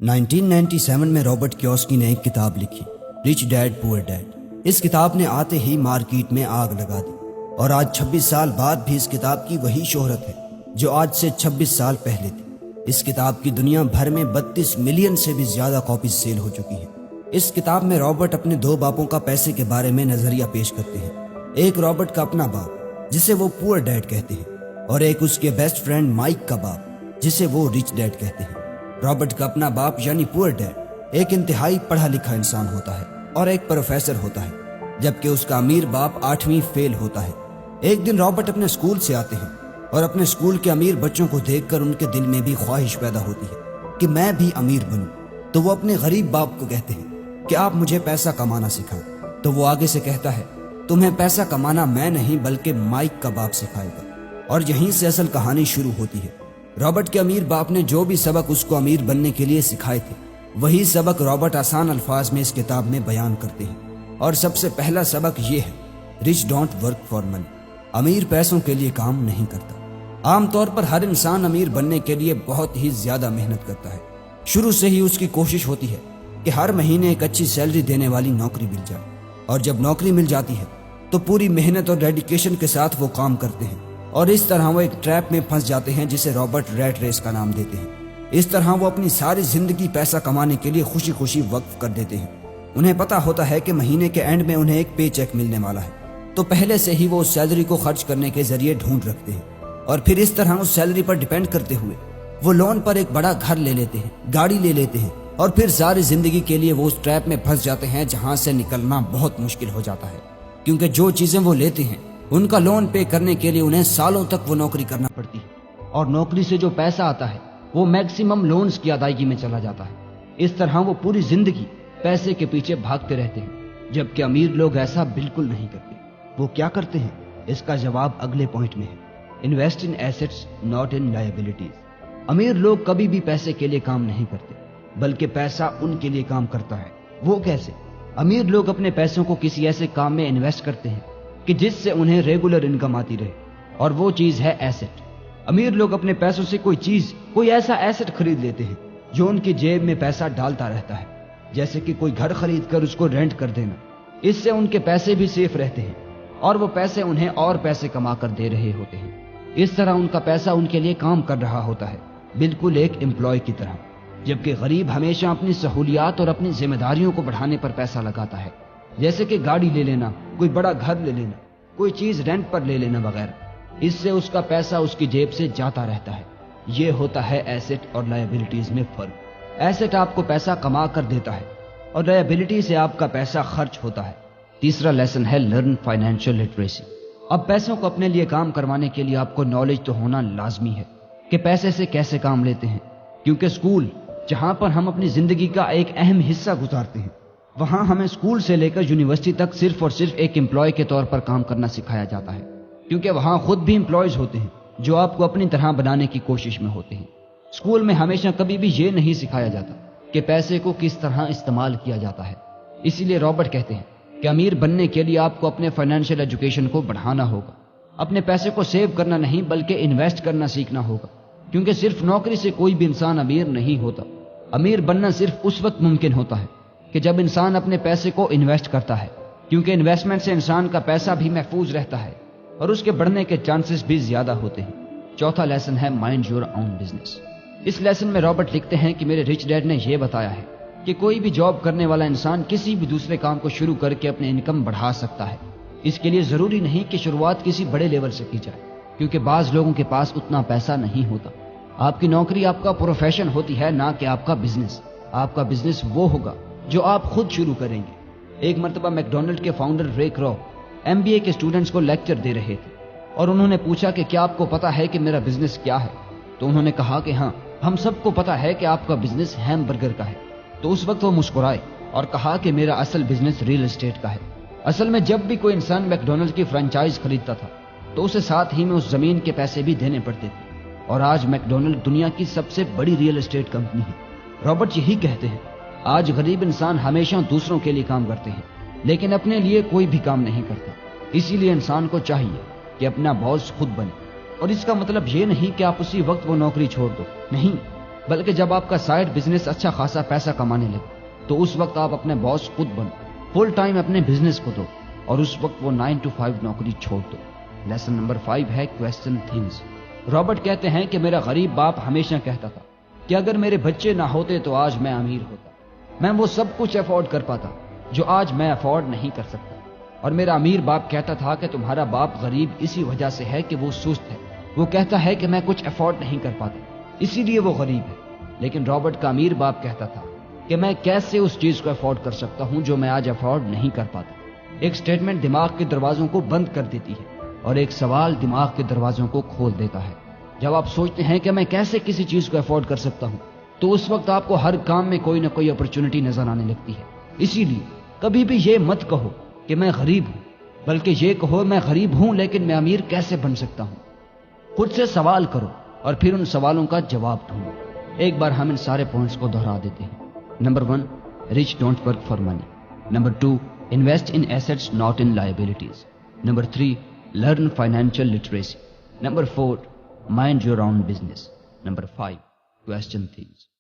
1997 میں رابرٹ کیوسکی نے ایک کتاب لکھی، رچ ڈیڈ پور ڈیڈ۔ اس کتاب نے آتے ہی مارکیٹ میں آگ لگا دی اور آج 26 سال بعد بھی اس کتاب کی وہی شہرت ہے جو آج سے 26 سال پہلے تھی۔ اس کتاب کی دنیا بھر میں 32 ملین سے بھی زیادہ کاپیز سیل ہو چکی ہیں۔ اس کتاب میں رابرٹ اپنے دو باپوں کا پیسے کے بارے میں نظریہ پیش کرتے ہیں۔ ایک رابرٹ کا اپنا باپ جسے وہ پور ڈیڈ کہتے ہیں، اور ایک اس کے بیسٹ فرینڈ مائک کا باپ جسے وہ رچ ڈیڈ کہتے ہیں۔ رابرٹ کا اپنا باپ یعنی پور ڈیڈ ایک انتہائی پڑھا لکھا انسان ہوتا ہے اور ایک پروفیسر ہوتا ہے، جبکہ اس کا امیر باپ 8ویں فیل ہوتا ہے۔ ایک دن رابرٹ اپنے اسکول سے آتے ہیں اور اپنے اسکول کے امیر بچوں کو دیکھ کر ان کے دل میں بھی خواہش پیدا ہوتی ہے کہ میں بھی امیر بنوں۔ تو وہ اپنے غریب باپ کو کہتے ہیں کہ آپ مجھے پیسہ کمانا سکھائیں۔ تو وہ آگے سے کہتا ہے، تمہیں پیسہ کمانا میں نہیں بلکہ مائک کا باپ سکھائے گا۔ اور یہیں سے اصل کہانی شروع ہوتی ہے۔ رابرٹ کے امیر باپ نے جو بھی سبق اس کو امیر بننے کے لیے سکھائے تھے، وہی سبق رابرٹ آسان الفاظ میں اس کتاب میں بیان کرتے ہیں۔ اور سب سے پہلا سبق یہ ہے، rich don't work for money. امیر پیسوں کے لیے کام نہیں کرتا۔ عام طور پر ہر انسان امیر بننے کے لیے بہت ہی زیادہ محنت کرتا ہے۔ شروع سے ہی اس کی کوشش ہوتی ہے کہ ہر مہینے ایک اچھی سیلری دینے والی نوکری مل جائے، اور جب نوکری مل جاتی ہے تو پوری محنت اور ڈیڈیکیشن کے ساتھ وہ کام کرتے ہیں، اور اس طرح وہ ایک ٹریپ میں پھنس جاتے ہیں جسے رابرٹ ریٹ ریس کا نام دیتے ہیں۔ اس طرح وہ اپنی ساری زندگی پیسہ کمانے کے لیے خوشی خوشی وقف کر دیتے ہیں۔ انہیں پتا ہوتا ہے کہ مہینے کے اینڈ میں انہیں ایک پے چیک ملنے والا ہے، تو پہلے سے ہی وہ اس سیلری کو خرچ کرنے کے ذریعے ڈھونڈ رکھتے ہیں، اور پھر اس طرح اس سیلری پر ڈیپینڈ کرتے ہوئے وہ لون پر ایک بڑا گھر لے لیتے ہیں، گاڑی لے لیتے ہیں، اور پھر ساری زندگی کے لیے وہ اس ٹریپ میں پھنس جاتے ہیں جہاں سے نکلنا بہت مشکل ہو جاتا ہے، کیونکہ جو چیزیں وہ لیتے ہیں ان کا لون پے کرنے کے لیے انہیں سالوں تک وہ نوکری کرنا پڑتی ہے، اور نوکری سے جو پیسہ آتا ہے وہ میکسیمم لونز کی ادائیگی میں چلا جاتا ہے۔ اس طرح وہ پوری زندگی پیسے کے پیچھے بھاگتے رہتے ہیں، جبکہ امیر لوگ ایسا بالکل نہیں کرتے۔ وہ کیا کرتے ہیں؟ اس کا جواب اگلے پوائنٹ میں ہے، invest in assets not in liabilities. امیر لوگ کبھی بھی پیسے کے لیے کام نہیں کرتے، بلکہ پیسہ ان کے لیے کام کرتا ہے۔ وہ کیسے؟ امیر لوگ اپنے پیسوں کو کسی ایسے کام میں انویسٹ کرتے ہیں کہ جس سے انہیں ریگولر انکم آتی رہے، اور وہ چیز ہے ایسٹ۔ امیر لوگ اپنے پیسوں سے کوئی ایسا ایسٹ خرید لیتے ہیں جو ان کی جیب میں پیسہ ڈالتا رہتا ہے، جیسے کہ کوئی گھر خرید کر اس کو رینٹ کر دینا۔ اس سے ان کے پیسے بھی سیف رہتے ہیں، اور وہ پیسے انہیں اور پیسے کما کر دے رہے ہوتے ہیں۔ اس طرح ان کا پیسہ ان کے لیے کام کر رہا ہوتا ہے، بالکل ایک امپلائی کی طرح۔ جبکہ غریب ہمیشہ اپنی سہولیات اور اپنی ذمہ داریوں کو بڑھانے پر پیسہ لگاتا ہے، جیسے کہ گاڑی لے لینا، کوئی بڑا گھر لے لینا، کوئی چیز رینٹ پر لے لینا وغیرہ۔ اس سے اس کا پیسہ اس کی جیب سے جاتا رہتا ہے۔ یہ ہوتا ہے ایسٹ اور لائبلٹیز میں فرق۔ ایسٹ آپ کو پیسہ کما کر دیتا ہے، اور لائبلٹی سے آپ کا پیسہ خرچ ہوتا ہے۔ تیسرا لیسن ہے لرن فائنینشیل لٹریسی۔ اب پیسوں کو اپنے لیے کام کروانے کے لیے آپ کو نالج تو ہونا لازمی ہے کہ پیسے سے کیسے کام لیتے ہیں، کیونکہ اسکول جہاں پر ہم اپنی زندگی کا ایک اہم حصہ گزارتے ہیں، وہاں ہمیں اسکول سے لے کر یونیورسٹی تک صرف اور صرف ایک امپلائی کے طور پر کام کرنا سکھایا جاتا ہے، کیونکہ وہاں خود بھی امپلائیز ہوتے ہیں جو آپ کو اپنی طرح بنانے کی کوشش میں ہوتے ہیں۔ اسکول میں ہمیشہ کبھی بھی یہ نہیں سکھایا جاتا کہ پیسے کو کس طرح استعمال کیا جاتا ہے۔ اسی لیے رابرٹ کہتے ہیں کہ امیر بننے کے لیے آپ کو اپنے فائنینشیل ایجوکیشن کو بڑھانا ہوگا۔ اپنے پیسے کو سیو کرنا نہیں بلکہ انویسٹ کرنا سیکھنا ہوگا، کیونکہ صرف نوکری سے کوئی بھی انسان امیر نہیں ہوتا۔ امیر بننا صرف اس وقت ممکن ہوتا ہے کہ جب انسان اپنے پیسے کو انویسٹ کرتا ہے، کیونکہ انویسٹمنٹ سے انسان کا پیسہ بھی محفوظ رہتا ہے اور اس کے بڑھنے کے چانسز بھی زیادہ ہوتے ہیں۔ چوتھا لیسن ہے مائنڈ یور اون بزنس۔ اس لیسن میں رابرٹ لکھتے ہیں کہ میرے رچ ڈیڈ نے یہ بتایا ہے کہ کوئی بھی جاب کرنے والا انسان کسی بھی دوسرے کام کو شروع کر کے اپنے انکم بڑھا سکتا ہے۔ اس کے لیے ضروری نہیں کہ شروعات کسی بڑے لیول سے کی جائے، کیونکہ بعض لوگوں کے پاس اتنا پیسہ نہیں ہوتا۔ آپ کی نوکری آپ کا پروفیشن ہوتی ہے، نہ کہ آپ کا بزنس۔ آپ کا بزنس وہ ہوگا جو آپ خود شروع کریں گے۔ ایک مرتبہ میک ڈونلڈ کے فاؤنڈر رے کراک MBA کے اسٹوڈنٹس کو لیکچر دے رہے تھے، اور انہوں نے پوچھا کہ کیا آپ کو پتا ہے کہ میرا بزنس کیا ہے؟ تو انہوں نے کہا کہ ہاں، ہم سب کو پتا ہے کہ آپ کا بزنس ہیم برگر کا ہے۔ تو اس وقت وہ مسکرائے اور کہا کہ میرا اصل بزنس ریل اسٹیٹ کا ہے۔ اصل میں جب بھی کوئی انسان میک ڈونلڈ کی فرنچائز خریدتا تھا تو اسے ساتھ ہی میں اس زمین کے پیسے بھی دینے پڑتے تھے، اور آج میک ڈونلڈ دنیا کی سب سے بڑی ریل اسٹیٹ کمپنی ہے۔ رابرٹ یہی کہتے ہیں، آج غریب انسان ہمیشہ دوسروں کے لیے کام کرتے ہیں، لیکن اپنے لیے کوئی بھی کام نہیں کرتا۔ اسی لیے انسان کو چاہیے کہ اپنا باس خود بنے، اور اس کا مطلب یہ نہیں کہ آپ اسی وقت وہ نوکری چھوڑ دو، نہیں، بلکہ جب آپ کا سائیڈ بزنس اچھا خاصا پیسہ کمانے لگے تو اس وقت آپ اپنے باس خود بنو، فل ٹائم اپنے بزنس کو دو اور اس وقت وہ 9 to 5 نوکری چھوڑ دو۔ لیسن نمبر 5 ہے کویسچن تھنگز۔ رابرٹ کہتے ہیں کہ میرا غریب باپ ہمیشہ کہتا تھا کہ اگر میرے بچے نہ ہوتے تو آج میں امیر ہوتا، میں وہ سب کچھ افورڈ کر پاتا جو آج میں افورڈ نہیں کر سکتا۔ اور میرا امیر باپ کہتا تھا کہ تمہارا باپ غریب اسی وجہ سے ہے کہ وہ سست ہے، وہ کہتا ہے کہ میں کچھ افورڈ نہیں کر پاتا اسی لیے وہ غریب ہے۔ لیکن رابرٹ کا امیر باپ کہتا تھا کہ میں کیسے اس چیز کو افورڈ کر سکتا ہوں جو میں آج افورڈ نہیں کر پاتا۔ ایک سٹیٹمنٹ دماغ کے دروازوں کو بند کر دیتی ہے اور ایک سوال دماغ کے دروازوں کو کھول دیتا ہے۔ جب آپ سوچتے ہیں کہ میں کیسے کسی چیز کو افورڈ کر سکتا ہوں تو اس وقت آپ کو ہر کام میں کوئی نہ کوئی اپرچونٹی نظر آنے لگتی ہے۔ اسی لیے کبھی بھی یہ مت کہو کہ میں غریب ہوں، بلکہ یہ کہو میں غریب ہوں لیکن میں امیر کیسے بن سکتا ہوں۔ خود سے سوال کرو اور پھر ان سوالوں کا جواب ڈھونڈو۔ ایک بار ہم ان سارے پوائنٹس کو دہرا دیتے ہیں۔ Number 1، rich don't work for money. Number 2، invest in assets not in liabilities. Number 3، learn financial literacy. Number 4، mind your own business. Number 5، question things.